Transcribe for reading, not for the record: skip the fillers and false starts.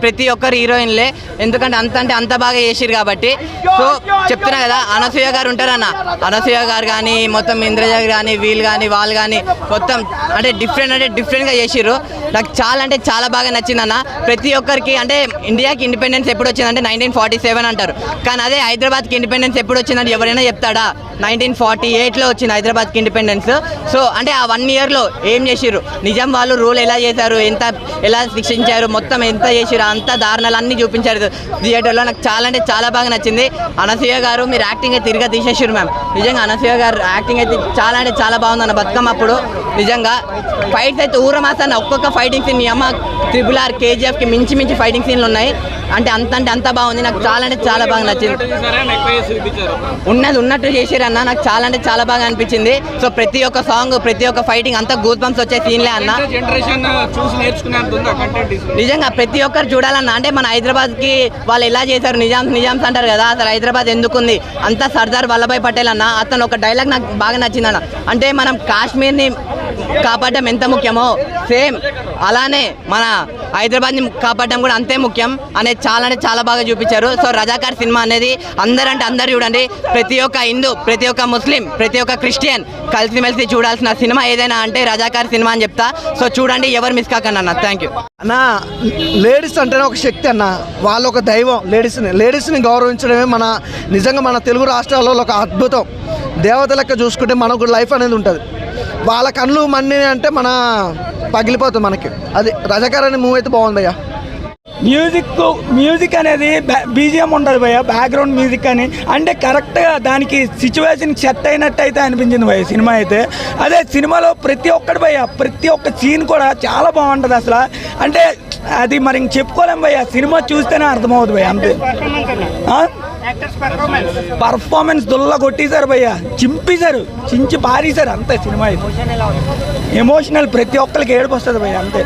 ప్రతి ఒక్కరు హీరోయిన్లే, ఎందుకంటే అంత బాగా చేసిరు కాబట్టి. సో చెప్తున్నా కదా, అనసూయ గారు ఉంటారన్న, అనసూయ గారు కానీ మొత్తం ఇంద్రజ కానీ వాళ్ళు కానీ మొత్తం అంటే డిఫరెంట్గా చేసిర్రు. నాకు చాలా బాగా నచ్చిందన్న. ప్రతి ఒక్కరికి అంటే ఇండియాకి ఇండిపెండెన్స్ ఎప్పుడు వచ్చిందంటే 1947 అంటారు, కానీ అదే హైదరాబాద్కి ఇండిపెండెన్స్ ఎప్పుడు వచ్చిందంటే ఎవరైనా చెప్తాడా? 1948లో వచ్చింది హైదరాబాద్కి ఇండిపెండెన్స్. సో అంటే ఆ 1 ఇయర్లో ఏం చేసిర్రు, నిజాం వాళ్ళు రూల్ ఎలా చేశారు, ఎలా శిక్షించారు, మొత్తం ఎంత చేసిరు, అంత దారుణాలు అన్నీ చూపించారు థియేటర్లో. నాకు చాలా బాగా నచ్చింది. అనసూయ గారు మీరు యాక్టింగ్ అయితే తిరిగా తీసేసారు మ్యామ్. నిజంగా అనసూయ గారు యాక్టింగ్ అయితే చాలా బాగుంది అన్న. బతుకమ్మ అప్పుడు నిజంగా ఫైట్స్ అయితే ఊరమాసాన్ని ఒక్కొక్క ఫైటింగ్ సీన్ అమ్మ RRR KGFకి మించి ఫైటింగ్ సీన్లు ఉన్నాయి. అంటే అంత బాగుంది. నాకు చాలా బాగా నచ్చింది. ఉన్నట్టు చేసారన్న. నాకు చాలా బాగా అనిపించింది. సో ప్రతి ఒక్క సాంగ్, ప్రతి ఒక్క ఫైటింగ్ అంతా గూస్ బంప్స్ వచ్చే సీన్లే అన్న. నిజంగా ప్రతి ఒక్కరు చూడాలన్న. అంటే మన హైదరాబాద్కి వాళ్ళు ఎలా చేశారు, నిజామ్స్ అంటారు కదా, అసలు హైదరాబాద్ ఎందుకుంది అంతా సర్దార్ వల్లభాయ్ పటేల్ అన్న. అతను ఒక డైలాగ్ నాకు బాగా నచ్చిందన్న. అంటే మనం కాశ్మీర్ని కాపాడడం ఎంత ముఖ్యమో సేమ్ అలానే మన హైదరాబాద్ని కాపాడడం కూడా అంతే ముఖ్యం అనేది చాలా బాగా చూపించారు. సో రజాకార్ సినిమా అనేది అందరూ చూడండి. ప్రతి ఒక్క హిందూ, ప్రతి ఒక్క ముస్లిం, ప్రతి ఒక్క క్రిస్టియన్ కలిసిమెలిసి చూడాల్సిన సినిమా ఏదైనా అంటే రజాకార్ సినిమా అని చెప్తా. సో చూడండి, ఎవరు మిస్ కాకండి అన్న. థ్యాంక్ యూ అన్న. లేడీస్ అంటేనే ఒక శక్తి అన్న, వాళ్ళు ఒక దైవం. లేడీస్ని గౌరవించడమే నిజంగా మన తెలుగు రాష్ట్రాల్లో ఒక అద్భుతం. దేవత లెక్క చూసుకుంటే మనకు లైఫ్ అనేది ఉంటుంది. వాళ్ళ కళ్ళు మన్ని అంటే పగిలిపోతుంది మనకి. అది రజాకార్ అనే మూవీ అయితే బాగుంది భయ్యా. మ్యూజిక్ అనేది బీజిఎం ఉంటుంది భయ్య, బ్యాక్గ్రౌండ్ మ్యూజిక్ అని అంటే కరెక్ట్గా దానికి సిచ్యువేషన్ సెట్ అయినట్టు అయితే అనిపించింది భయ్య సినిమా అయితే. అదే సినిమాలో ప్రతి ఒక్కటి భయ్య, ప్రతి ఒక్క సీన్ కూడా చాలా బాగుంటుంది అసలు. అంటే అది మరి ఇంక చెప్పుకోలేం భయ్య, సినిమా చూస్తేనే అర్థమవుతుంది భయ్య. అంతే పర్ఫార్మెన్స్ దుల్ల కొట్టేశారు భయ్య, చించి పారేశారు అంతే. సినిమా అయితే ఎమోషనల్, ప్రతి ఒక్కరికి ఏడుపు వస్తుంది భయ్య అంతే.